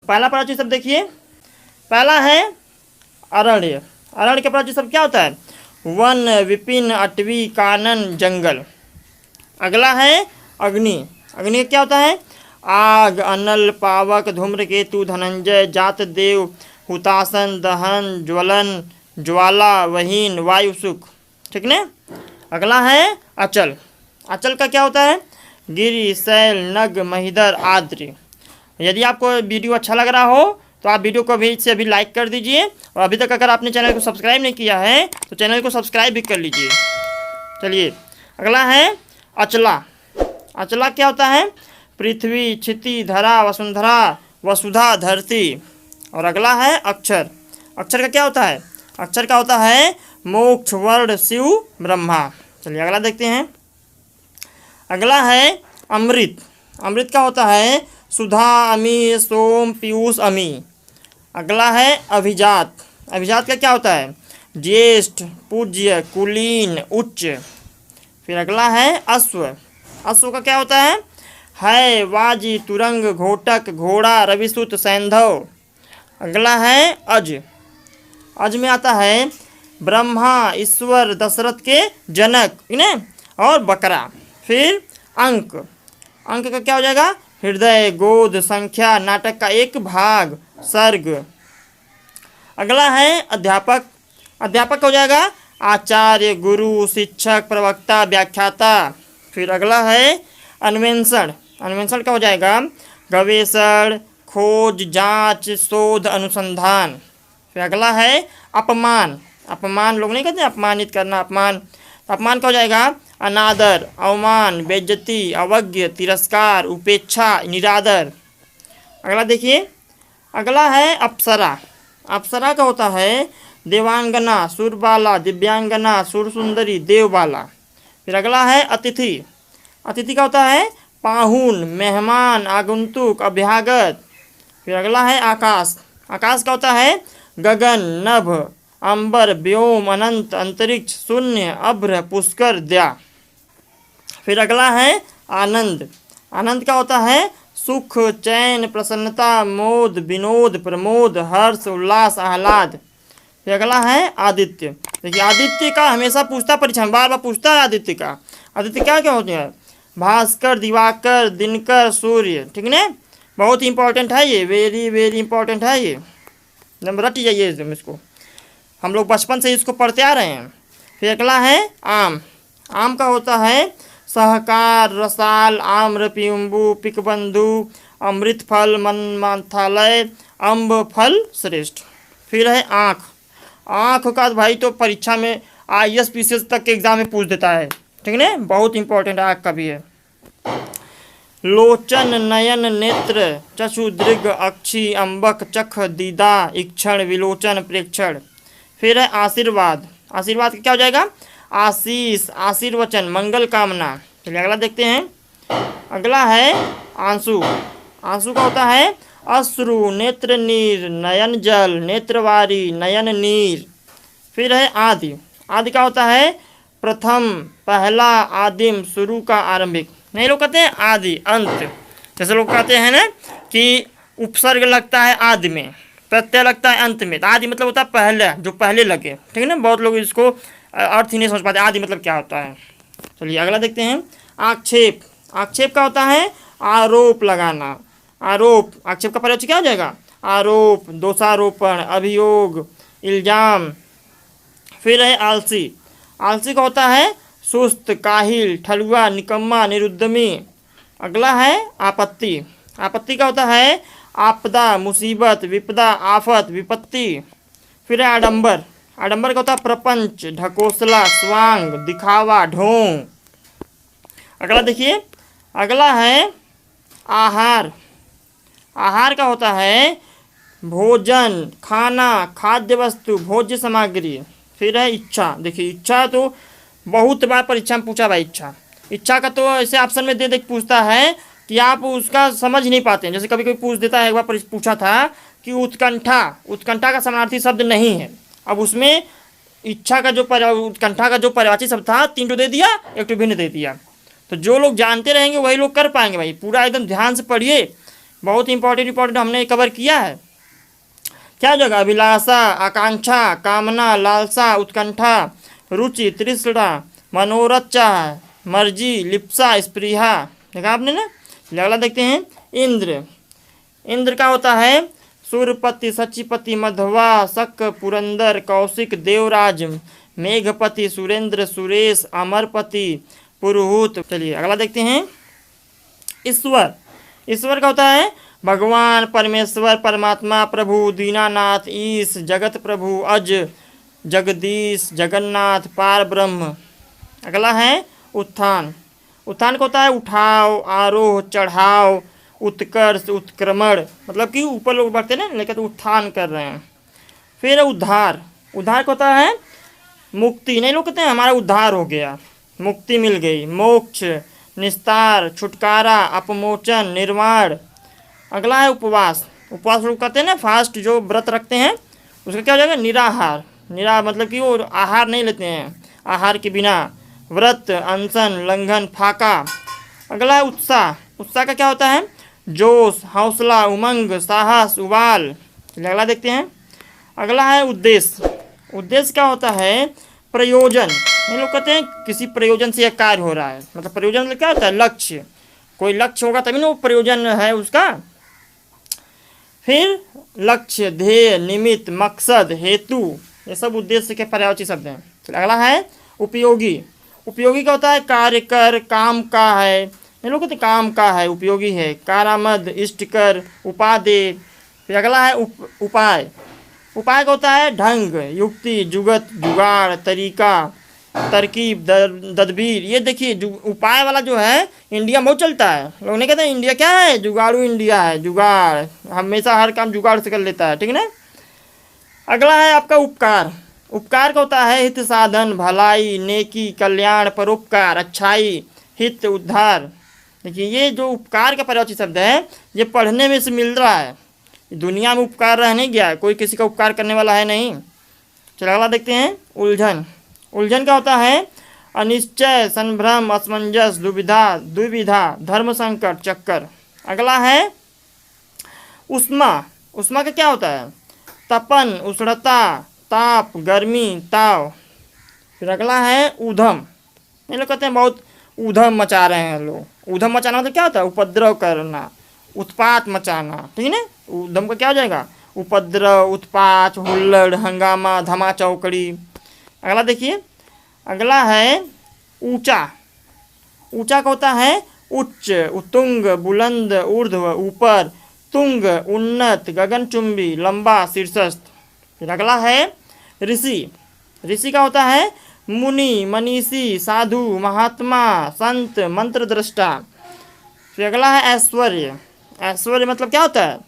पहला पराचय शब्द देखिए, पहला है अरण्य। अरण्य का पराचय शब्द क्या होता है? वन, विपिन, अटवी, कानन, जंगल। अगला है अग्नि। अग्नि क्या होता है? आग, अनल, पावक, धूम्रकेतु, धनंजय, जात, देव, हुतासन, दहन, ज्वलन, ज्वाला, वहीन, वायु, सुख। ठीक ना। अगला है अचल। अचल का क्या होता है? गिरि, शैल, नग, महिधर, आद्र। यदि आपको वीडियो अच्छा लग रहा हो तो आप वीडियो को अभी से अभी लाइक कर दीजिए, और अभी तक अगर आपने चैनल को सब्सक्राइब नहीं किया है तो चैनल को सब्सक्राइब भी कर लीजिए। चलिए, अगला है अचला। अचला क्या होता है? पृथ्वी, क्षिति, धरा, वसुंधरा, वसुधा, धरती। और अगला है अक्षर। अक्षर का क्या होता है? अक्षर का होता है मोक्ष, वर्ण, शिव, ब्रह्मा। चलिए अगला देखते हैं। अगला है अमृत। अमृत का होता है सुधा, अमी, सोम, पीयूष, अमी। अगला है अभिजात। अभिजात का क्या होता है? ज्येष्ठ, पूज्य, कुलीन, उच्च। फिर अगला है अश्व। अश्व का क्या होता है वाजी, तुरंग, घोटक, घोड़ा, रविसुत, सैंधव। अगला है अज। अज में आता है ब्रह्मा, ईश्वर, दशरथ के जनक, ठीक है, और बकरा। फिर अंक। अंक का क्या हो जाएगा? हृदय, गोद, संख्या, नाटक का एक भाग, सर्ग। अगला है अध्यापक। अध्यापक हो जाएगा आचार्य, गुरु, शिक्षक, प्रवक्ता, व्याख्याता। फिर अगला है अन्वेषण। अन्वेषण का हो जाएगा गवेषण, खोज, जांच, शोध, अनुसंधान। फिर अगला है अपमान। अपमान लोग नहीं कहते अपमानित करना, अपमान। अपमान का हो जाएगा अनादर, अवमान, बेइज्जती, अवज्ञ, तिरस्कार, उपेक्षा, निरादर। अगला देखिए, अगला है अप्सरा। अप्सरा का होता है देवांगना, सुरबाला, दिव्यांगना, सुरसुंदरी, देवबाला। फिर अगला है अतिथि। अतिथि का होता है पाहुन, मेहमान, आगंतुक, अभ्यागत। फिर अगला है आकाश। आकाश का होता है गगन, नभ, अंबर, व्योम, अनंत, अंतरिक्ष, शून्य, अभ्र, पुष्कर, दया। फिर अगला है आनंद। आनंद का होता है सुख, चैन, प्रसन्नता, मोद, विनोद, प्रमोद, हर्ष, उल्लास, आह्लाद। फिर अगला है आदित्य। देखिए आदित्य का हमेशा पूछता परीक्षा में, बार बार पूछता है आदित्य का। आदित्य क्या क्या होते हैं? भास्कर, दिवाकर, दिनकर, सूर्य। ठीक है, बहुत ही इंपॉर्टेंट है ये, वेरी वेरी इंपॉर्टेंट है ये, एकदम रट जाइए एकदम इसको, हम लोग बचपन से इसको पढ़ते आ रहे हैं। फिर अगला है आम। आम का होता है सहकार, रसाल, आम्र, पियुम्बु, पिकबंधु, अमृत फल, मनमाथालय, अम्ब फल श्रेष्ठ। फिर है आँख। आँख का भाई तो परीक्षा में IAS PCS तक के एग्जाम में पूछ देता है, ठीक है, बहुत इंपॉर्टेंट आँख का भी है। लोचन, नयन, नेत्र, चक्षु, दृग, अक्षी, अम्बक, चख, दीदा, इक्षण, विलोचन, प्रेक्षण। फिर है आशीर्वाद। आशीर्वाद क्या हो जाएगा? आशीष, आशीर्वचन, मंगल कामना। चलिए अगला देखते हैं। अगला है आंसू। आंसू का होता है अश्रु, नेत्र नीर, नयन जल, नेत्रवारी, नयन नीर। फिर है आदि। आदि का होता है प्रथम, पहला, आदिम, शुरू का, आरंभिक। नहीं लोग कहते हैं आदि, अंत। जैसे लोग कहते हैं ना कि उपसर्ग लगता है आदि में, प्रत्यय लगता है अंत में, तो आदि मतलब होता है पहले, जो पहले लगे, ठीक है ना। बहुत लोग इसको अर्थ ही नहीं समझ पाते आदि मतलब क्या होता है। चलिए अगला देखते हैं। आक्षेप। आक्षेप का होता है आरोप लगाना। आरोप, आक्षेप का प्रयोग क्या हो जाएगा? आरोप, दोषारोपण, अभियोग, इल्जाम। फिर है आलसी। आलसी का होता है सुस्त, काहिल, ठलुआ, निकम्मा, निरुद्यमी। अगला है आपत्ति। आपत्ति का होता है आपदा, मुसीबत, विपदा, आफत, विपत्ति। फिर है आडंबर। आडंबर का होता है प्रपंच, ढकोसला, स्वांग, दिखावा, ढोंग। अगला देखिए, अगला है आहार। आहार का होता है भोजन, खाना, खाद्य वस्तु, भोज्य सामग्री। फिर है इच्छा। देखिए इच्छा तो बहुत बार परीक्षा में पूछा भाई। इच्छा, इच्छा का तो ऐसे ऑप्शन में दे पूछता है कि आप उसका समझ नहीं पाते हैं। जैसे कभी कभी पूछ देता है, एक बार पूछा था कि उत्कंठा, उत्कंठा का समानार्थी शब्द नहीं है। अब उसमें इच्छा का जो उत्कंठा का जो पर्यायवाची शब्द था 3 दे दिया, 1 भिन्न दे दिया। तो जो लोग जानते रहेंगे वही लोग कर पाएंगे भाई। पूरा एकदम ध्यान से पढ़िए, बहुत इंपॉर्टेंट हमने कवर किया है। क्या जगह? अभिलाषा, आकांक्षा, कामना, लालसा, उत्कंठा, रुचि, तृष्णा, मनोरथ, चाह, मर्जी, लिप्सा, स्पृहा। देखा आपने ना। अगला देखते हैं इंद्र। इंद्र का होता है सूर्यपति, सचिपति, मधवा, शक, पुरंदर, कौशिक, देवराज, मेघपति, सुरेंद्र, सुरेश, अमरपति, पुरुहूत। चलिए अगला देखते हैं ईश्वर। ईश्वर का होता है भगवान, परमेश्वर, परमात्मा, प्रभु, दीनानाथ, ईश, जगत प्रभु, अज, जगदीश, जगन्नाथ, पार ब्रह्म। अगला है उत्थान। उत्थान का होता है उठाव, आरोह, चढ़ाव, उत्कर्ष, उत्क्रमण, मतलब कि ऊपर लोग बढ़ते हैं ना, लेकिन तो उत्थान कर रहे हैं। फिर उद्धार। उद्धार का होता है मुक्ति, नहीं लोग कहते हैं हमारा उद्धार हो गया, मुक्ति मिल गई, मोक्ष, निस्तार, छुटकारा, अपमोचन, निर्वाण। अगला है उपवास। उपवास लोग कहते हैं ना फास्ट, जो व्रत रखते हैं उसका क्या हो जाएगा? निराहार। निरा मतलब कि वो आहार नहीं लेते हैं, आहार के बिना, व्रत, अनशन, लंघन, फाका। अगला है उत्साह। उत्साह का क्या होता है? जोश, हौसला, उमंग, साहस, उबाल। अगला देखते हैं। अगला है उद्देश्य। उद्देश्य क्या होता है? प्रयोजन। ये लोग कहते हैं किसी प्रयोजन से यह कार्य हो रहा है, मतलब प्रयोजन मतलब क्या होता है? लक्ष्य। कोई लक्ष्य होगा तभी ना वो प्रयोजन है उसका। फिर लक्ष्य, ध्येय, निमित्त, मकसद, हेतु, ये सब उद्देश्य के पर्यायवाची शब्द हैं। अगला है उपयोगी। उपयोगी क्या होता है? कार्य कर, काम का है, ये लोग कहते हैं काम का है, उपयोगी है, कारामद, इष्टकर, उपादेय। फिर अगला है उपाय। उपाय का होता है ढंग, युक्ति, जुगत, जुगाड़, तरीका, तरकीब, तदबीर। ये देखिए उपाय वाला जो है इंडिया में बहुत चलता है। लोग नहीं कहते इंडिया क्या है? जुगाड़ू इंडिया है, जुगाड़, हमेशा हर काम जुगाड़ से कर लेता है, ठीक है ना। अगला है आपका उपकार। उपकार का होता है हित साधन, भलाई, नेकी, कल्याण, परोपकार, अच्छाई, हित, उद्धार। देखिए ये जो उपकार का पर्यायवाची शब्द है ये पढ़ने में से मिल रहा है। दुनिया में उपकार रह नहीं गया है, कोई किसी का उपकार करने वाला है नहीं। चलो अगला देखते हैं उलझन। उलझन क्या होता है? अनिश्चय, संभ्रम, असमंजस, दुविधा, धर्म संकट, चक्कर। अगला है उष्मा। उष्मा का क्या होता है? तपन, उष्णता, ताप, गर्मी, ताव। फिर अगला है ऊधम। ये लोग कहते हैं बहुत ऊधम मचा रहे हैं लोग। ऊधम मचाना मतलब क्या होता है? उपद्रव करना, उत्पात मचाना, ठीक है ना। ऊधम का क्या हो जाएगा? उपद्रव, उत्पात, हुल्लड़, हंगामा, धमा चौकड़ी। अगला देखिए। अगला है ऊंचा। ऊंचा का होता है उच्च, उत्तुंग, बुलंद, ऊर्ध्व, ऊपर, तुंग, उन्नत, गगनचुंबी, लंबा, शीर्षस्थ। फिर अगला है ऋषि। ऋषि का होता है मुनि, मनीषी, साधु, महात्मा, संत, मंत्र दृष्टा। फिर अगला है ऐश्वर्य। ऐश्वर्य मतलब क्या होता है?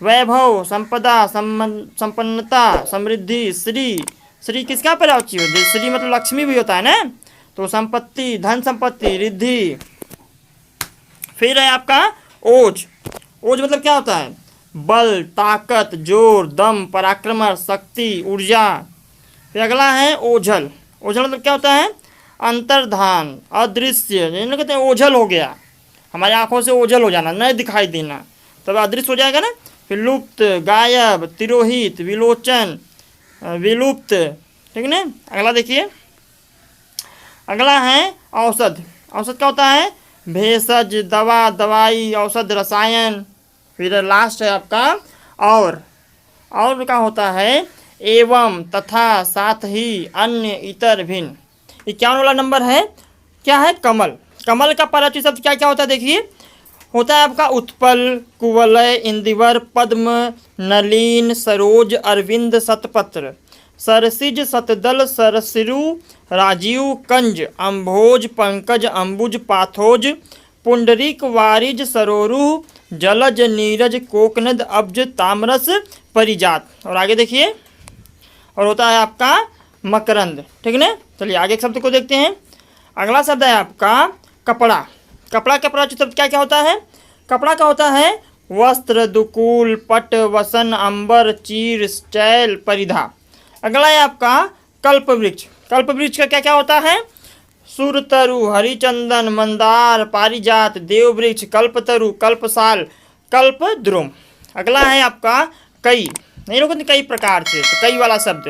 वैभव, संपदा, संपन्नता, समृद्धि, श्री। श्री किसका पर्यायवाची होता है? श्री मतलब लक्ष्मी भी होता है ना, तो संपत्ति, धन संपत्ति, रिद्धि। फिर है आपका ओज। ओज मतलब क्या होता है? बल, ताकत, जोर, दम, पराक्रम, शक्ति, ऊर्जा। फिर अगला है ओझल। ओझल मतलब क्या होता है? अंतर्धान, अदृश्य। जिन्हें कहते हैं ओझल हो गया, हमारी आंखों से ओझल हो जाना, नहीं दिखाई देना, तब अदृश्य हो जाएगा ना। फिर लुप्त, गायब, तिरोहित, विलोचन, विलुप्त, ठीक है ना। अगला देखिए। अगला है औषध। औषध क्या होता है? भेषज, दवा, दवाई, औषध, रसायन। फिर लास्ट है आपका और का होता है एवं, तथा, साथ ही, अन्य, इतर, भिन्न। 51 वाला नंबर है क्या है? कमल। कमल का पर्यायवाची शब्द क्या क्या होता है? देखिए होता है आपका उत्पल, कुवलय, इंदिवर, पद्म, नलीन, सरोज, अरविंद, शतपत्र, सरसिज, शतदल, सरसिरु, राजीव, कंज, अम्भोज, पंकज, अम्बुज, पाथोज, पुंडरीक, वारिज, सरोरु, जलज, नीरज, कोकनद, अब्ज, तामरस, परिजात। और आगे देखिए और होता है आपका मकरंद, ठीक है ना। चलिए आगे एक शब्द को देखते हैं। अगला शब्द है आपका कपड़ा। कपड़ा का पर्यायवाची शब्द क्या क्या होता है? कपड़ा का होता है वस्त्र, दुकूल, पट, वसन, अंबर, चीर, चैल, परिधा। अगला है आपका कल्प वृक्ष। कल्प वृक्ष का क्या क्या होता है? सुरतरु, हरिचंदन, मंदार, पारिजात, देववृक्ष, कल्पतरु, कल्पसाल, कल्पद्रुम। अगला है आपका कई, नहीं लोग कई प्रकार से, तो कई वाला शब्द,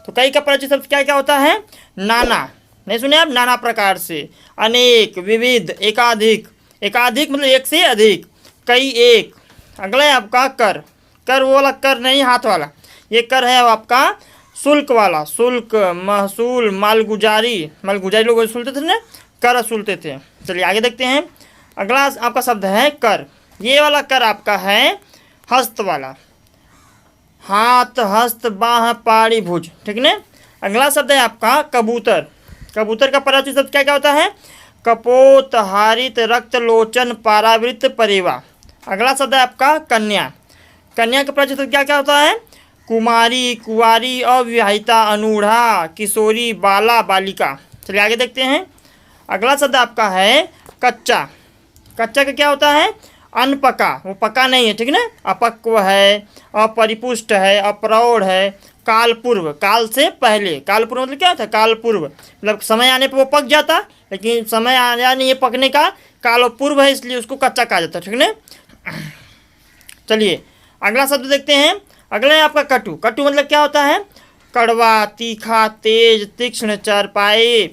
तो कई का परिचय शब्द क्या क्या होता है? नाना, नहीं सुने आप? नाना प्रकार से, अनेक, विविध, एकाधिक, एकाधिक मतलब एक से अधिक, कई एक। अगला है आपका कर, कर वो वाला कर नहीं हाथ वाला, ये कर है आपका शुल्क वाला, शुल्क, महसूल, मालगुजारी, मालगुजारी लोग सुनते थे ना, कर सुनते थे। चलिए आगे देखते हैं। अगला आपका शब्द है कर, ये वाला कर आपका है हस्त वाला, हाथ, हस्त, बाह, पाड़ी, भुज, ठीक ना। अगला शब्द है आपका कबूतर, कबूतर का परिचय शब्द क्या क्या होता है? कपोत, हारित, रक्त, लोचन, पारावृत, परेवा। अगला शब्द है आपका कन्या, कन्या का परिचय शब्द क्या क्या होता है? कुमारी, कुंवारी, अविवाहिता, अनूढ़ा, किशोरी, बाला, बालिका। चलिए आगे देखते हैं। अगला शब्द आपका है कच्चा, कच्चा का क्या होता है? अनपका, वो पका नहीं है, ठीक ना, अपक्व है, अपरिपुष्ट है, अप्रौढ़ है, काल पूर्व, काल से पहले, काल पूर्व मतलब क्या होता है? काल पूर्व मतलब समय आने पर वो पक जाता, लेकिन समय आया नहीं है पकने का, काल पूर्व है, इसलिए उसको कच्चा कहा जाता है, ठीक ना। चलिए अगला शब्द देखते हैं। अगला है आपका कटु, कटु मतलब क्या होता है? कड़वा, तीखा, तेज, तीक्ष्ण, चरपाई,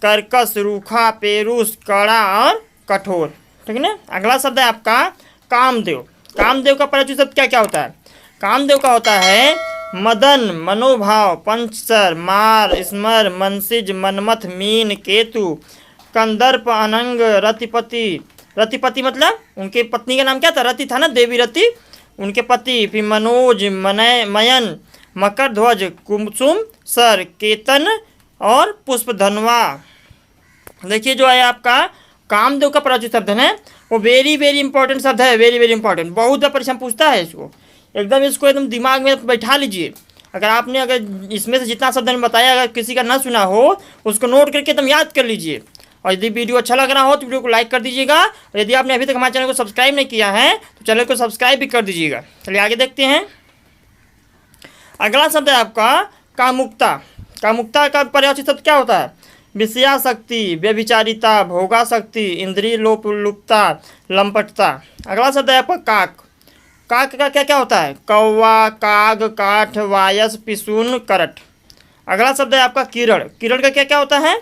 कर्कश, रूखा, पेरूस, कड़ा और कठोर, ठीक है ना। अगला शब्द है आपका कामदेव, कामदेव का परिचय शब्द क्या क्या होता है? कामदेव का होता है मदन, मनोभाव, पंचसर, मार, स्मर, मनसिज, मनमथ, मीन, केतु, कंदर्प, अनंग, रतिपति, रतिपति मतलब उनके पत्नी का नाम क्या था? रति था ना, देवी रति, उनके पति। फिर मनोज, मनय, मयन, मकर ध्वज, कुमसुम, सर, केतन और पुष्पधनवा। देखिए जो है आपका कामदेव का परिचय शब्द है वो वेरी वेरी इंपॉर्टेंट शब्द है, वेरी वेरी इंपॉर्टेंट, बहुत बार परीक्षा में पूछता है इसको, एकदम इसको एकदम दिमाग में बैठा लीजिए। अगर इसमें से जितना शब्द मैंने बताया अगर किसी का ना सुना हो उसको नोट करके एकदम याद कर लीजिए। और यदि वीडियो अच्छा लग रहा हो तो वीडियो को लाइक कर दीजिएगा, और यदि आपने अभी तक हमारे चैनल को सब्सक्राइब नहीं किया है तो चैनल को सब्सक्राइब भी कर दीजिएगा। चलिए आगे देखते हैं। अगला शब्द है आपका कामुकता, कामुकता का परिभाषित शब्द क्या होता है? विषयाशक्ति, व्यभिचारिता, भोगाशक्ति, इंद्रिय लोलुपता, लंपटता। अगला शब्द है आपका काक, काक का क्या क्या होता है? कौवा, काग, काठ, वायस, पिसून, करट। अगला शब्द है आपका किरण, किरण का क्या क्या होता है?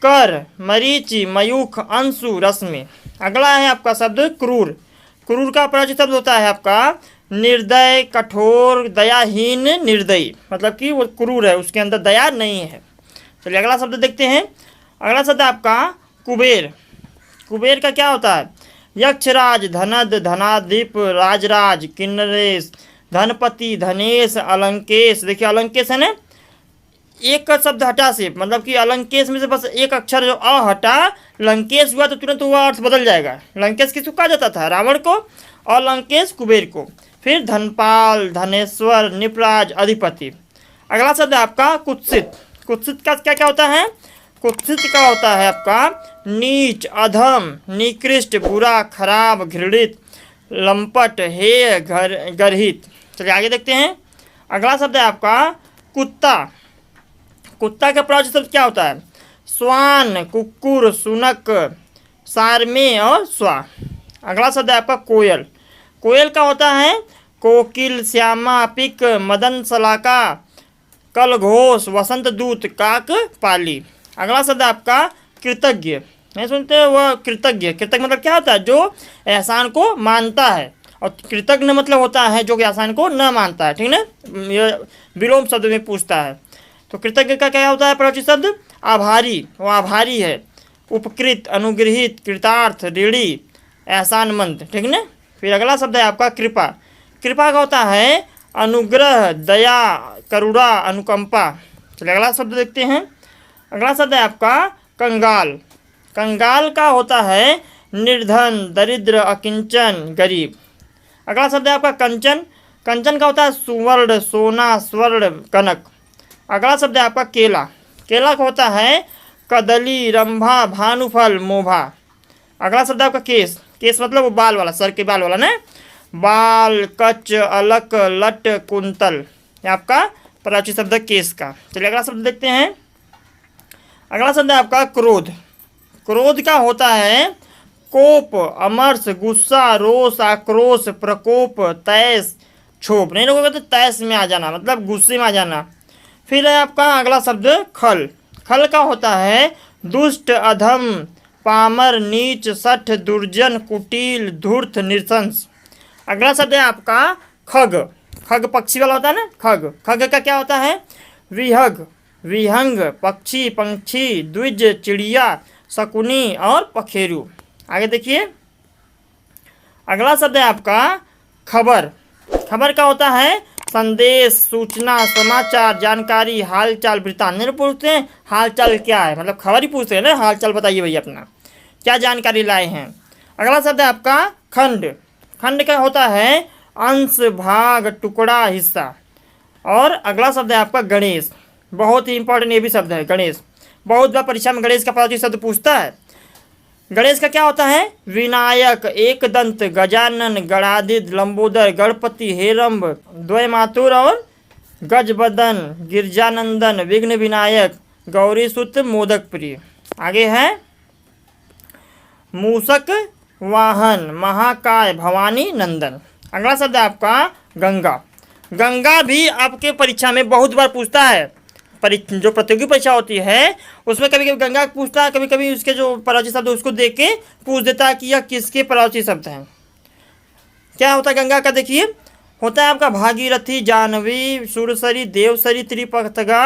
कर, मरीचि, मयूख, अंशु, रश्मि। अगला है आपका शब्द क्रूर, क्रूर का परिचित शब्द होता है आपका निर्दय, कठोर, दयाहीन, निर्दयी, मतलब कि वो क्रूर है, उसके अंदर दया नहीं है। चलिए अगला शब्द देखते हैं। अगला शब्द आपका कुबेर, कुबेर का क्या होता है? यक्षराज, धनद, धनाधिप, राजराज, किन्नरेश, धनपति, धनेश, अलंकेश। देखिए अलंकेश है ना, एक का शब्द हटा से, मतलब कि अलंकेश में से बस एक अक्षर जो अ हटा, लंकेश हुआ तो तुरंत हुआ अर्थ बदल जाएगा। लंकेश किसको कहा जाता था? रावण को, और लंकेश कुबेर को। फिर धनपाल, धनेश्वर, निपराज, अधिपति। अगला शब्द है आपका कुत्सित, कुत्सित का क्या क्या होता है? कुत्सित का होता है आपका नीच, अधम, निकृष्ट, बुरा, खराब, घृणित, लंपट, हेय, गर्हित। चलिए आगे देखते हैं। अगला शब्द है आपका कुत्ता, कुत्ता का प्राच शब्द क्या होता है? स्वान, कुक्कुर, सुनक, सारमे और स्वा। अगला शब्द है आपका कोयल, कोयल का होता है कोकिल, श्यामा, पिक, मदन सलाका, कल घोष, वसंत दूत, काक पाली। अगला शब्द है आपका कृतज्ञ, नहीं सुनते वह कृतज्ञ, कृतज्ञ मतलब क्या होता है? जो एहसान को मानता है, और कृतज्ञ मतलब होता है जो कि एहसान को न मानता है, ठीक ना। ये विलोम शब्द में पूछता है। तो कृतज्ञ का क्या होता है परिचित शब्द? आभारी, वो आभारी है। उपकृत, अनुग्रहित, कृतार्थ, ऋणी, एहसानमंद, ठीक ना। फिर अगला शब्द है आपका कृपा, कृपा का होता है अनुग्रह, दया, करुणा, अनुकंपा। चलिए अगला शब्द देखते हैं। अगला शब्द है आपका कंगाल, कंगाल का होता है निर्धन, दरिद्र, अकिंचन, गरीब। अगला शब्द है आपका कंचन, कंचन का होता है सुवर्ण, सोना, स्वर्ण, कनक। अगला शब्द है आपका केला, केला का होता है कदली, रंभा, भानुफल, मोभा। अगला शब्द है आपका केस, केस मतलब वो बाल वाला, सर के बाल वाला ना, बाल, कच, अलक, लट, कुंतल। ये आपका प्राची शब्द है केस का। चलिए अगला शब्द देखते हैं। अगला शब्द है आपका क्रोध, क्रोध का होता है कोप, अमर्ष, गुस्सा, रोष, आक्रोश, प्रकोप, तैस, क्षोभ। नहीं लोगों तो तैस में आ जाना मतलब गुस्से में आ जाना। फिर है आपका अगला शब्द खल। खल का होता है दुष्ट, अधम, पामर, नीच, सठ, दुर्जन, कुटिल, धूर्त, नृशंस। अगला शब्द है आपका खग। खग पक्षी वाला होता है ना, खग। खग का क्या होता है विहग, विहंग, पक्षी, पंक्षी, द्विज, चिड़िया, शकुनी और पखेरु। आगे देखिए अगला शब्द है आपका खबर। खबर का होता है संदेश, सूचना, समाचार, जानकारी, हालचाल, वृत्तांत। नहीं पूछते हैं हालचाल क्या है, मतलब खबर ही पूछते हैं ना, हालचाल बताइए भैया अपना क्या जानकारी लाए हैं। अगला शब्द है आपका खंड। खंड का होता है अंश, भाग, टुकड़ा, हिस्सा। और अगला शब्द है आपका गणेश। बहुत ही इंपॉर्टेंट ये भी शब्द है गणेश। बहुत बार परीक्षा में गणेश का प्राचीन शब्द पूछता है। गणेश का क्या होता है विनायक, एकदंत, गजानन, गणाधित, लंबोदर, गणपति, हेरंब, द्वयमातुर और गजबदन, गिरजानंदन, विघ्न विनायक, गौरीसुत, मोदक प्रिय। आगे है मूषक वाहन, महाकाय, भवानी नंदन। अगला शब्द है आपका गंगा। गंगा भी आपके परीक्षा में बहुत बार पूछता है। जो प्रतियोगी परीक्षा होती है उसमें कभी कभी गंगा पूछता है, कभी कभी उसके जो पराची शब्द उसको देख के पूछ देता है कि यह किसके पराची शब्द हैं। क्या होता है गंगा का देखिए होता है आपका भागीरथी, जानवी, सुरसरी, देवसरी, त्रिपथगा,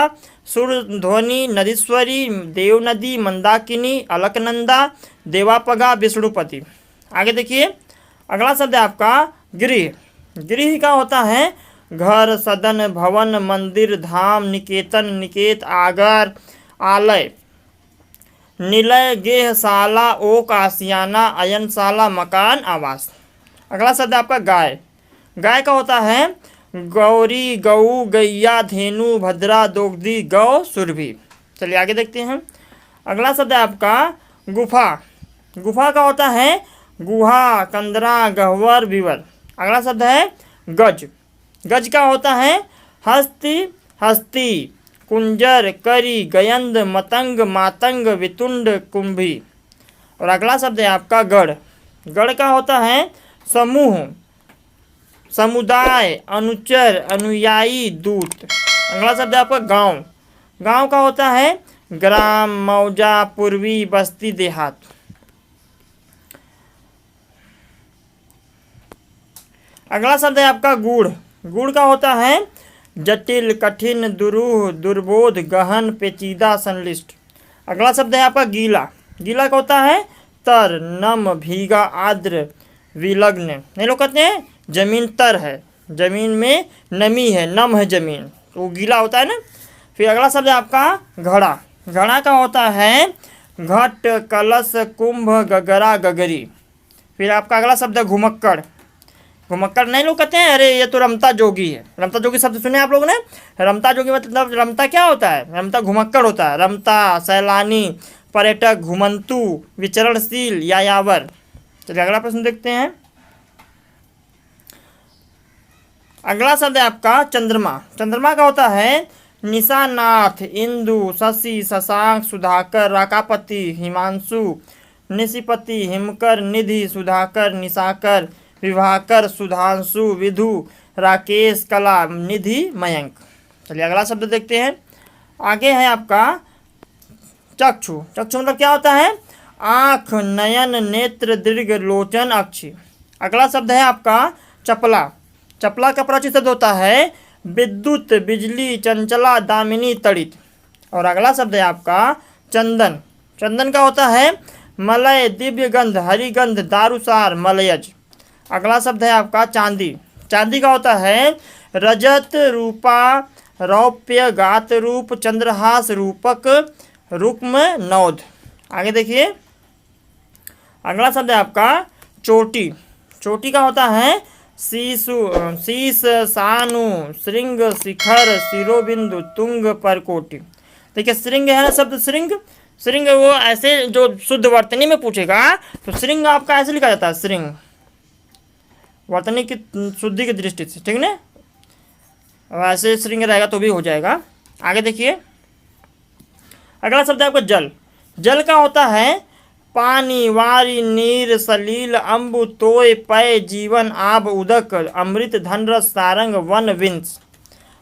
सुरध्वनि, नदीश्वरी, देवनदी, मंदाकिनी, अलकनंदा, देवापगा, विष्णुपति। आगे देखिए अगला शब्द है आपका गृह। गृह का होता है घर, सदन, भवन, मंदिर, धाम, निकेतन, निकेत, आगर, आलय, निलय, गेहशाला, ओक, आसियाना, अयनशाला, मकान, आवास। अगला शब्द आपका गाय। गाय का होता है गौरी, गऊ, गैया, धेनु, भद्रा, दोग्धी, गौ, सुरभि। चलिए आगे देखते हैं। अगला शब्द है आपका गुफा। गुफा का होता है गुहा, कंदरा, गह्वर, विवर। अगला शब्द है गज। गज का होता है हस्ती, हस्ती, कुंजर, करी, गयंद, मतंग, मातंग, वितुंड, कुंभी। और अगला शब्द है आपका गढ़। गढ़ का होता है समूह, समुदाय, अनुचर, अनुयायी, दूत। अगला शब्द है आपका गांव। गांव का होता है ग्राम, मौजा, पूर्वी, बस्ती, देहात। अगला शब्द है आपका गूढ़। गूढ़ का होता है जटिल, कठिन, दुरूह, दुर्बोध, गहन, पेचीदा, संलिष्ट। अगला शब्द है आपका गीला। गीला का होता है तर, नम, भीगा, आर्द्र, विलग्न। नहीं लोग कहते हैं जमीन तर है, जमीन में नमी है, नम है जमीन, तो गीला होता है ना। फिर अगला शब्द है आपका घड़ा। घड़ा का होता है घट, कलश, कुंभ, गगरा, गगरी। फिर आपका अगला शब्द है घुमक्कड़। घुमक्कड़ नहीं लोग कहते हैं अरे ये तो रमता जोगी है। रमता जोगी शब्द सुने आप लोगों ने। रमता जोगी मतलब रमता क्या होता है, रमता घुमक्कड़ होता है। रमता सैलानी, पर्यटक, घुमंतु, विचरणशील, यायावर। चलिए अगला प्रश्न देखते हैं। अगला शब्द है आपका चंद्रमा। चंद्रमा का होता है निशानाथ, इंदु, शशि, शशांक, सुधाकर, राकापति, हिमांशु, निशिपति, हिमकर, निधि, सुधाकर, निशाकर, विभाकर, सुधांशु, विधु, राकेश, कला, निधि, मयंक। चलिए अगला शब्द देखते हैं। आगे है आपका चक्षु। चक्षु मतलब क्या होता है आँख, नयन, नेत्र, दीर्घ, लोचन, अक्षि। अगला शब्द है आपका चपला। चपला का प्राचीन शब्द होता है विद्युत, बिजली, चंचला, दामिनी, तड़ित। और अगला शब्द है आपका चंदन। चंदन का होता है मलय, दिव्य गंध, हरिगंध, दारुसार, मलयज। अगला शब्द है आपका चांदी। चांदी का होता है रजत, रूपा, रौप्य, गात रूप, चंद्रहास, रूपक, रुक्म, नौध। आगे देखिए अगला शब्द है आपका चोटी। चोटी का होता है शीश, सानु, श्रृंग, शिखर, शिरोबिंदु, तुंग, परकोटि। देखिए श्रृंग है ना शब्द श्रृंग। श्रृंग वो ऐसे जो शुद्ध वर्तनी में पूछेगा तो श्रृंग आपका ऐसे लिखा जाता है श्रृंग, वर्तनी की शुद्धि की दृष्टि से, ठीक ना। वैसे श्रृंग रहेगा तो भी हो जाएगा। आगे देखिए अगला शब्द है आपका जल। जल का होता है पानी वारी नीर सलील अम्बु तोय पय जीवन आब उदक अमृत धन रस सारंग वन विंस।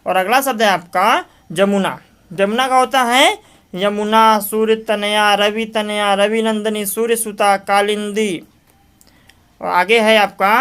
और अगला शब्द है आपका जमुना। जमुना का होता है यमुना, सूर्य तनया, रवि तनया, रवि नंदनी, सूर्य सुता, कालिंदी। और आगे है आपका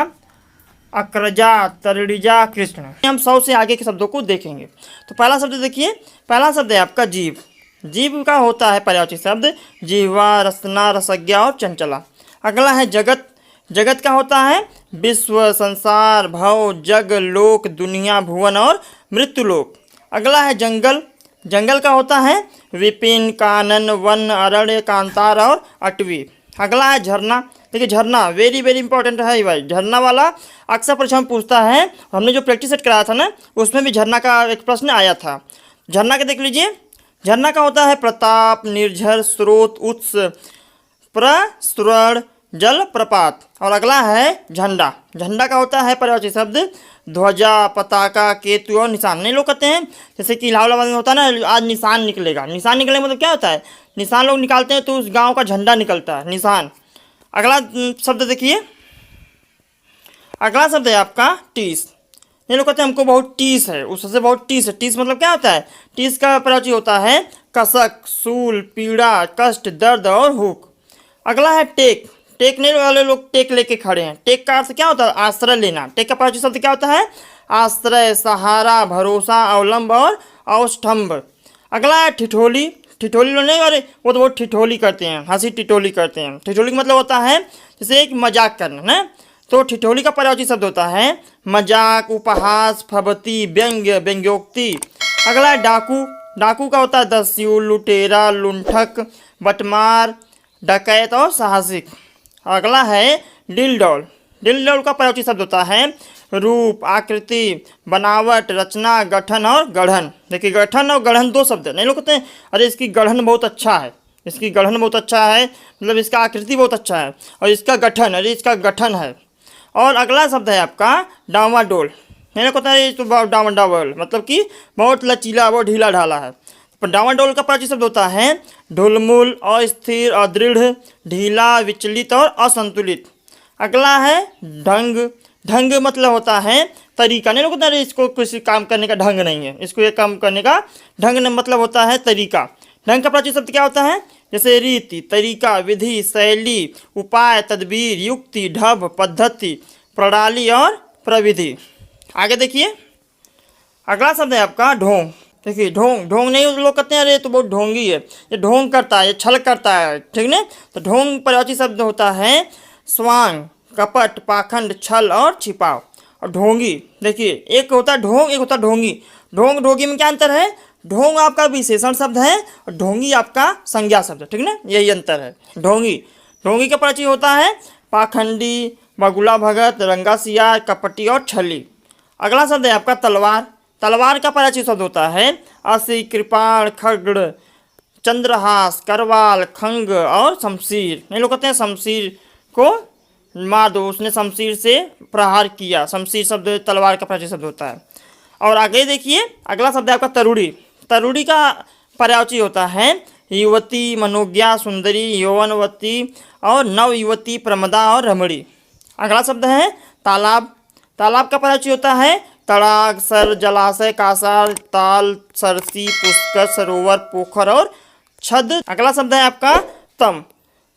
अक्रजा, तरिजा, कृष्ण। हम 100 से आगे के शब्दों को देखेंगे। तो पहला शब्द देखिए, पहला शब्द है आपका जीव। जीव का होता है पर्यायवाची शब्द जिह्वा, रसना, रसज्ञा और चंचला। अगला है जगत। जगत का होता है विश्व, संसार, भव, जग, लोक, दुनिया, भुवन और मृत्युलोक। अगला है जंगल। जंगल का होता है विपिन, कानन, वन, अरण्य, कांतार और अटवी। अगला है झरना। देखिए झरना वेरी वेरी इंपॉर्टेंट है भाई। झरना वाला अक्सर परीक्षा में पूछता है। हमने जो प्रैक्टिस सेट कराया था ना, उसमें भी झरना का एक प्रश्न आया था। झरना के देख लीजिए। झरना का होता है प्रताप, निर्झर, स्रोत, उत्स, प्रस्रवण, जल प्रपात। और अगला है झंडा। झंडा का होता है पर्यायवाची शब्द ध्वजा, पताका, केतु और निशान। नहीं लोग कहते हैं जैसे कि इलाहाबाद में होता है ना, आज निशान निकलेगा। निशान निकलेगा मतलब क्या होता है, निशान लोग निकालते हैं तो उस गांव का झंडा निकलता है, निशान। अगला शब्द देखिए, अगला शब्द है आपका टीस। ये लोग कहते हैं हमको बहुत टीस है, उससे बहुत टीस है। टीस मतलब क्या होता है, टीस का पर्यायवाची होता है कसक, सूल, पीड़ा, कष्ट, दर्द और हुक। अगला है टेक। टेक नहीं वाले लोग टेक लेके खड़े हैं। टेक का अर्थ क्या होता है, आश्रय लेना। टेक का पर्यायवाची शब्द क्या होता है, आश्रय, सहारा, भरोसा, अवलंब और अवस्तंभ। अगला है ठिठोली। ठिठोली लोग नहीं वाले, वो तो बहुत ठिठोली करते हैं, हंसी टिटोली करते हैं। ठिठोली का मतलब होता है जैसे एक मजाक करना ना, तो ठिठोली का पर्यायवाची शब्द होता है मजाक, उपहास, फबती, व्यंग्य, व्यंग्योक्ति। अगला है डाकू। डाकू का होता है दस्यु, लुटेरा, लुंठक, बटमार, डकैत और साहसिक। अगला है डिलडॉल। डिलडॉल का पर्यायवाची शब्द होता है रूप, आकृति, बनावट, रचना, गठन और गढ़न। देखिए गठन और गढ़न दो शब्द नहीं लोग कहते हैं अरे इसकी गढ़न बहुत अच्छा है, इसकी गढ़न बहुत अच्छा है, मतलब इसका आकृति बहुत अच्छा है, और इसका गठन, अरे इसका गठन है। और अगला शब्द है आपका डावाडोल। नहीं कहता है तो डावाडोल मतलब कि बहुत लचीला, बहुत ढीला ढाला है। पर डावाडोल का पर्यायवाची शब्द होता है ढुलमुल, अस्थिर, अदृढ़, ढीला, विचलित और असंतुलित। अगला है ढंग। ढंग मतलब होता है तरीका। नहीं लोग इसको किसी काम करने का ढंग नहीं है, इसको ये काम करने का ढंग मतलब होता है तरीका। ढंग का पर्यायवाची शब्द क्या होता है, जैसे रीति, तरीका, विधि, शैली, उपाय, तदबीर, युक्ति, ढब, पद्धति, प्रणाली और प्रविधि। आगे देखिए, अगला शब्द है आपका ढोंग। देखिए ढोंग। ढोंग नहीं लोग कहते हैं अरे तो बहुत ढोंगी है, ये ढोंग करता है, ये छल करता है, ठीक ना। तो ढोंग पर्यायवाची शब्द होता है स्वांग, कपट, पाखंड, छल और छिपाव। और ढोंगी देखिए, एक होता है ढोंग, एक होता है ढोंगी। ढोंग ढोंगी में क्या अंतर है, ढोंग आपका विशेषण शब्द है और ढोंगी आपका संज्ञा शब्द है, ठीक ना, यही अंतर है। ढोंगी। ढोंगी का परिचय होता है पाखंडी, बगुला भगत, रंगासियार, कपटी और छली। अगला शब्द है आपका तलवार। तलवार का परिचय शब्द होता है असी, कृपाण, खड्ग, चंद्रहास, करवाल, खंग और शमशीर। नहीं लोग कहते हैं शमशीर को मार दो, उसने शमशीर से प्रहार किया। शमशीर शब्द तलवार का परिचय शब्द होता है। और आगे देखिए, अगला शब्द है आपका तरुड़ी। तरुड़ी का पर्यायवाची होता है युवती, मनोज्ञा, सुंदरी, यौवनवती और नवयुवती, प्रमदा और रमणी। अगला शब्द है तालाब। तालाब का पर्यायवाची होता है तड़ाग, सर, जलाशय, कासार, ताल, सरसी, पुष्कर, सरोवर, पोखर और छद। अगला शब्द है आपका तम।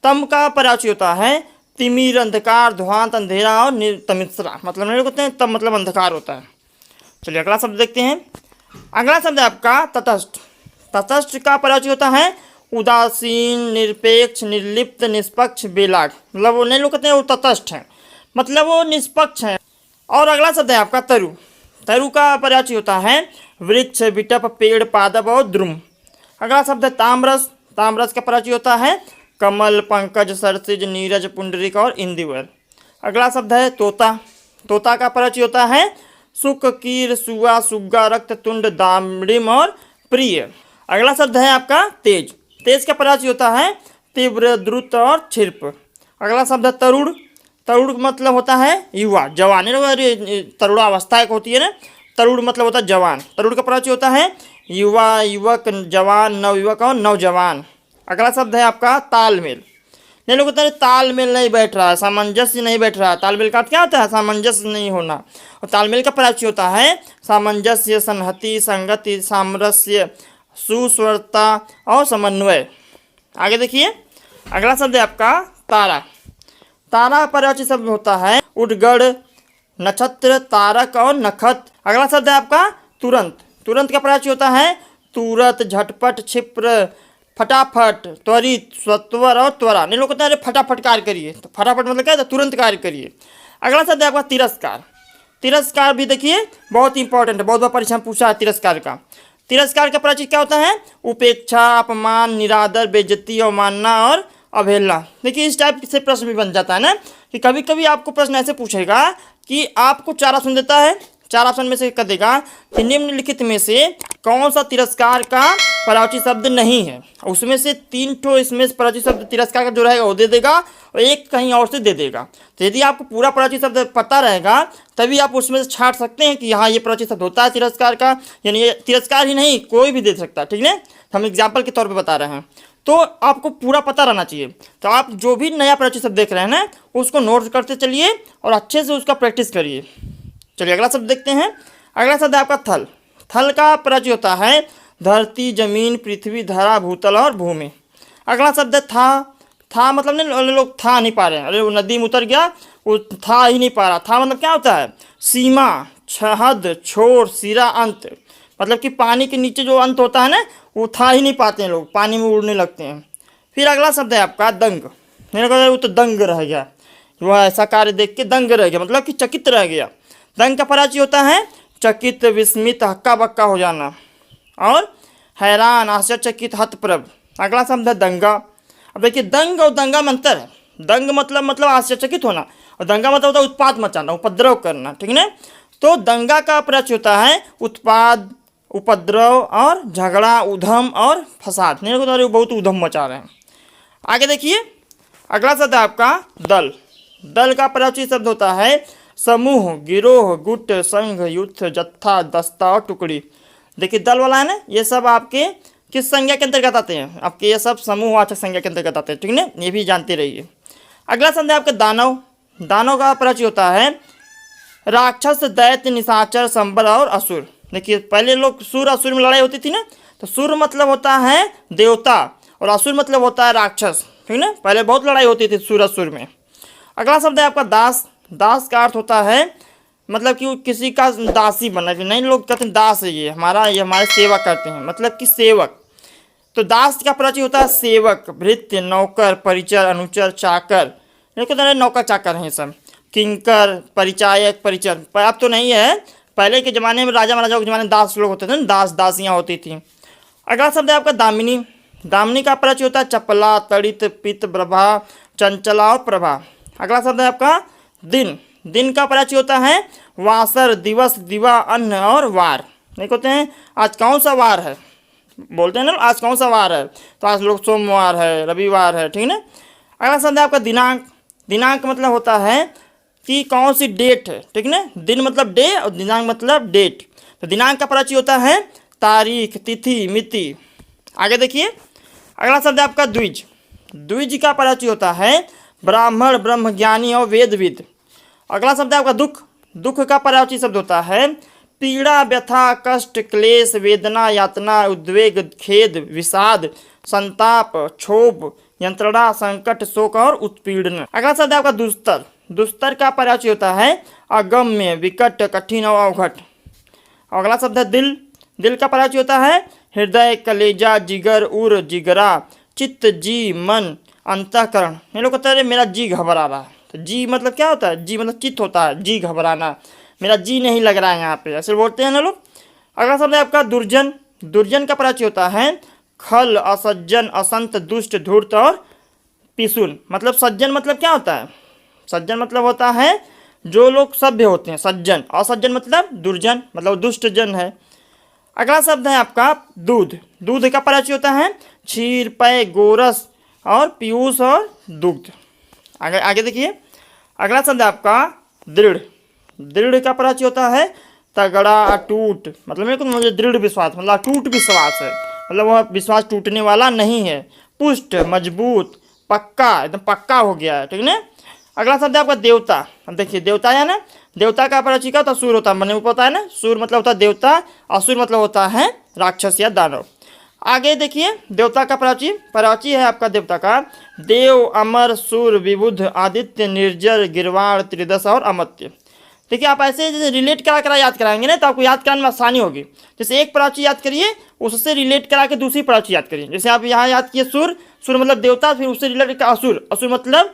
तम का पर्यायवाची होता है तिमिर, अंधकार, ध्वांत, अंधेरा और तमिश्रा। मतलब नहीं कहते हैं तम मतलब अंधकार होता है। चलिए अगला शब्द देखते हैं। अगला शब्द है आपका तटस्थ। तटस्थ का पर्यायवाची होता है उदासीन, निरपेक्ष, निर्लिप्त, निष्पक्ष, बेलाग। मतलब वो नहीं लोग कहते हैं वो तटस्थ हैं, मतलब वो निष्पक्ष हैं। और अगला शब्द है आपका तरु। तरु का पर्यायवाची होता है वृक्ष, विटप, पेड़, पादप और द्रुम। अगला शब्द है ताम्रस। ताम्रस का पर्यायवाची होता है कमल, पंकज, सरसिज, नीरज, पुंडरीक और इंदिवर। अगला शब्द है तोता। तोता का पर्यायवाची होता है सुक, कीर, सुआ, सुग्गा, रक्त, तुंड, दामड़िम और प्रिय। अगला शब्द है आपका तेज। तेज का पर्यायवाची होता है तीव्र, द्रुत और छिर्प। अगला शब्द है तरुण। तरुण मतलब होता है युवा, जवान। तरुणावस्था एक होती है ना, तरुण मतलब होता है जवान। तरुण का पर्यायवाची होता है युवा, युवक, जवान, नवयुवक और नौजवान। अगला शब्द है आपका तालमेल। नहीं लोग कहते हैं तालमेल नहीं बैठ रहा है, सामंजस्य नहीं बैठ रहा है। तालमेल का अर्थ क्या होता है? सामंजस्य नहीं होना। और तालमेल का प्राची होता है सामंजस्य, संहति, संगति, सामरस्य, सुस्वरता और समन्वय। आगे देखिए, अगला शब्द है आपका तारा। तारा प्राची शब्द होता है उद्गड़, नक्षत्र, तारक और नखत। अगला शब्द है आपका तुरंत। तुरंत का प्राची होता है तुरत, झटपट, क्षिप्र, फटाफट, त्वरित, सत्वर और त्वरा। नहीं लोग कहते हैं अरे फटाफट कार्य करिए, तो फटाफट मतलब क्या है? तुरंत कार्य करिए। अगला शब्द है आपका तिरस्कार। तिरस्कार भी देखिए बहुत इंपॉर्टेंट है, बहुत बार परीक्षा में पूछा है तिरस्कार का। तिरस्कार का प्राचीन क्या होता है? उपेक्षा, अपमान, निरादर, बेइज्जती, अवमानना और अवहेलना। देखिए इस टाइप से प्रश्न भी बन जाता है ना, कि कभी कभी आपको प्रश्न ऐसे पूछेगा कि आपको 4 ऑप्शन देता है, 4 ऑप्शन में से कह देगा कि निम्नलिखित में से कौन सा तिरस्कार का परावची शब्द नहीं है। उसमें से 3 ठो इसमें परावची शब्द तिरस्कार का जो रहेगा वो दे देगा, और एक कहीं और से दे देगा। तो यदि आपको पूरा परावची शब्द पता रहेगा तभी आप उसमें से छांट सकते हैं कि हाँ ये परावची शब्द होता है तिरस्कार का, यानी ये तिरस्कार ही नहीं कोई भी दे सकता है। ठीक है, हम एग्जाम्पल के तौर पर बता रहे हैं, तो आपको पूरा पता रहना चाहिए। तो आप जो भी नया परावची शब्द देख रहे हैं ना उसको नोट करते चलिए और अच्छे से उसका प्रैक्टिस करिए। चलिए अगला शब्द देखते हैं। अगला शब्द है आपका थल। थल का प्राचीन होता है धरती, जमीन, पृथ्वी, धरा, भूतल और भूमि। अगला शब्द है था। था मतलब नहीं लोग था नहीं पा रहे हैं, अरे वो नदी में उतर गया वो था ही नहीं पा रहा। था मतलब क्या होता है? सीमा, छहद, छोर, सिरा, अंत। मतलब कि पानी के नीचे जो अंत होता है ना वो था ही नहीं पाते हैं लोग, पानी में उड़ने लगते हैं। फिर अगला शब्द है आपका दंग। मेरे को वो तो दंग रह गया, वो ऐसा कार्य देख के दंग रह गया, मतलब कि चकित रह गया। दंग का पराची होता है चकित, विस्मित, हक्का बक्का हो जाना और हैरान, आश्चर्यचकित, हतप्रभ। अगला शब्द है दंगा। अब देखिए दंग और दंगा में अंतर है। दंग मतलब आश्चर्यचकित होना, और दंगा मतलब होता है उत्पात मचाना, उपद्रव करना। ठीक है, तो दंगा का पराची होता है उत्पाद, उपद्रव और झगड़ा, उधम और फसाद। नहीं तो बहुत उधम मचा रहे हैं। आगे देखिए, अगला शब्द है आपका दल। दल का पराची शब्द होता है समूह, गिरोह, गुट, संघ, युद्ध, जत्था, दस्ता और टुकड़ी। देखिए दल वाला है ना, ये सब आपके किस संज्ञा के अंतर्गत आते हैं? आपके ये सब समूहवाचक संज्ञा के अंतर्गत आते हैं। ठीक है, ये भी जानते रहिए। अगला शब्द है आपका दानव। दानव का पराची होता है राक्षस, दैत्य, निशाचर, संबर और असुर। देखिए पहले लोग सुर असुर में लड़ाई होती थी ना, तो सुर मतलब होता है देवता और असुर मतलब होता है राक्षस। ठीक है, पहले बहुत लड़ाई होती थी सुर असुर में। अगला शब्द है आपका दास। दास का अर्थ होता है मतलब कि किसी का दासी बना, नहीं लोग कहते हैं दास है ये हमारे सेवा करते हैं, मतलब कि सेवक। तो दास का प्राची होता है सेवक, भृत्य, नौकर, परिचर, अनुचर, चाकर। ये कहते हैं नौकर चाकर हैं सब। किंकर, परिचायक, परिचर। अब तो नहीं है, पहले के ज़माने में राजा महाराजाओं के ज़माने में दास लोग होते थे ना, दास दासियाँ होती थी। अगला शब्द है आपका दामिनी। दामिनी का प्राची होता है चपला, तड़ित, पित्त, प्रभा, चंचला और प्रभा। अगला शब्द है आपका दिन। दिन का प्राची होता है वासर, दिवस, दिवा, अन्न और वार। नहीं कहते हैं आज कौन सा वार है, बोलते हैं ना आज कौन सा वार है, तो आज लोग सोमवार है, रविवार है। ठीक है ना। अगला शब्द है आपका दिनांक। दिनांक मतलब होता है कि कौन सी डेट है। ठीक है ना, दिन मतलब डे और दिनांक मतलब डेट। तो दिनांक का प्राची होता है तारीख, तिथि, मिति। आगे देखिए, अगला शब्द है आपका द्विज। द्विज का प्राची होता है ब्राह्मण, ब्रह्मज्ञानी और वेदविद। अगला शब्द है आपका दुख। दुख का परावची शब्द होता है पीड़ा, व्यथा, कष्ट, क्लेश, वेदना, यातना, उद्वेग, खेद, विषाद, संताप, क्षोभ, यंत्रणा, संकट, शोक और उत्पीड़न। अगला शब्द है आपका दुस्तर। दुस्तर का परावची होता है अगम्य, विकट, कठिन और अवघट। अगला शब्द है दिल। दिल का परावची होता है हृदय, कलेजा, जिगर, उर, जिगरा, चित्त, जी, मन, अंतःकरण। ये लोग कहते हैं मेरा जी घबरा रहा है, तो जी मतलब क्या होता है? जी मतलब चित्त होता है, जी घबराना, मेरा जी नहीं लग रहा है यहाँ पे, ऐसे बोलते हैं ना लोग। अगला शब्द है आपका दुर्जन। दुर्जन का प्राची होता है खल, असज्जन, असंत, दुष्ट, धूर्त और पिसुन। मतलब सज्जन मतलब क्या होता है? सज्जन मतलब होता है जो लोग सभ्य होते हैं, सज्जन। असज्जन मतलब दुर्जन, मतलब दुष्ट जन है। अगला शब्द है आपका दूध। दूध का प्राची होता है क्षीर, पेय, गोरस और पीयूष और दुग्ध। आगे आगे देखिए, अगला शब्द है आपका दृढ़। दृढ़ का प्राची होता है तगड़ा, अटूट। मतलब मेरे को मुझे दृढ़ विश्वास, मतलब अटूट विश्वास है, मतलब वह विश्वास टूटने वाला नहीं है। पुष्ट, मजबूत, पक्का, एकदम पक्का हो गया है, ठीक है। अगला शब्द है आपका देवता। अब देखिए देवता है ना, देवता का परिचय क्या होता है, सूर होता है, मैंने ऊपर बताया ना, सूर मतलब होता है देवता, असुर मतलब होता है राक्षस या दानव। आगे देखिए देवता का प्राची, प्राची है आपका देवता का देव, अमर, सूर, विबुध, आदित्य, निर्जर, गिरवाण, त्रिदश और अमर्त्य। देखिए आप ऐसे जैसे रिलेट करा करा याद कराएंगे ना तो आपको याद कराने में आसानी होगी। जैसे एक प्राची याद करिए, उससे रिलेट करा के दूसरी प्राची याद करिए। जैसे आप यहाँ याद किए सूर, सूर मतलब देवता, फिर उससे रिलेट का असुर, असुर मतलब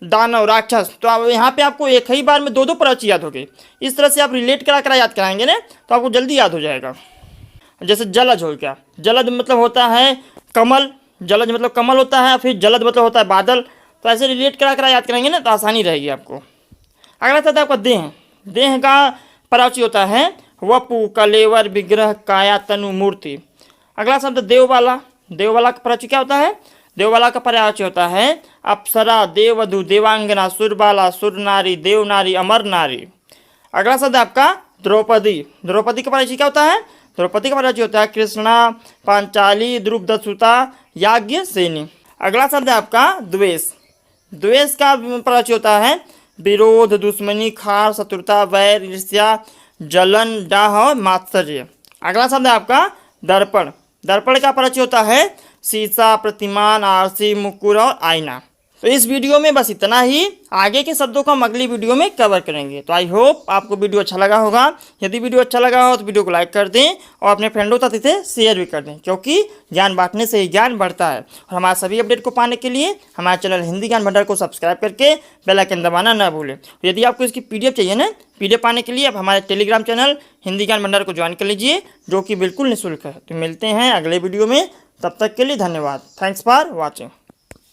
दानव, राक्षस। तो अब यहाँ पे आपको एक ही बार में दो दो प्राची याद हो गई। इस तरह से आप रिलेट करा करा याद कराएंगे ना तो आपको जल्दी याद हो जाएगा। जैसे जलज हो गया, जलद मतलब होता है कमल, जलज मतलब कमल होता है, फिर जलद मतलब होता है बादल। तो ऐसे रिलेट करा करा याद करेंगे ना तो आसानी रहेगी आपको। अगला था आपका देह। देह का प्राची होता है वपु, कलेवर, विग्रह, काया, तनु, मूर्ति। अगला शब्द देवबाला। देवबाला का प्राची क्या होता है, देवबाला का प्राची होता है अप्सरा, देववधु, देवांगना, सुरबाला, सुरनारी, देवनारी, अमर नारी। अगला शब्द आपका द्रौपदी। द्रौपदी का प्राची क्या होता है, द्रौपदी का प्राची होता है कृष्णा, पांचाली, द्रुपदसुता, याज्ञसेनी। अगला शब्द है आपका द्वेष। द्वेष का प्राची होता है विरोध, दुश्मनी, खार, शत्रुता, वैर, ईर्ष्या, जलन, डाह और मात्सर्य। अगला शब्द है आपका दर्पण। दर्पण का परिचय होता है शीशा, प्रतिमान, आरसी, मुकुर और आईना। तो इस वीडियो में बस इतना ही। आगे के शब्दों को हम अगली वीडियो में कवर करेंगे। तो आई होप आपको वीडियो अच्छा लगा होगा। यदि वीडियो अच्छा लगा हो तो वीडियो को लाइक कर दें और अपने फ्रेंडों तक इसे शेयर भी कर दें, क्योंकि ज्ञान बांटने से ही ज्ञान बढ़ता है। और हमारे सभी अपडेट को पाने के लिए हमारे चैनल हिंदी ज्ञान भंडार को सब्सक्राइब करके बेल आइकन दबाना ना भूलें। यदि आपको इसकी PDF चाहिए ना, PDF पाने के लिए आप हमारे टेलीग्राम चैनल हिंदी ज्ञान भंडार को ज्वाइन कर लीजिए, जो कि बिल्कुल निःशुल्क है। तो मिलते हैं अगले वीडियो में, तब तक के लिए धन्यवाद। Thanks for watching.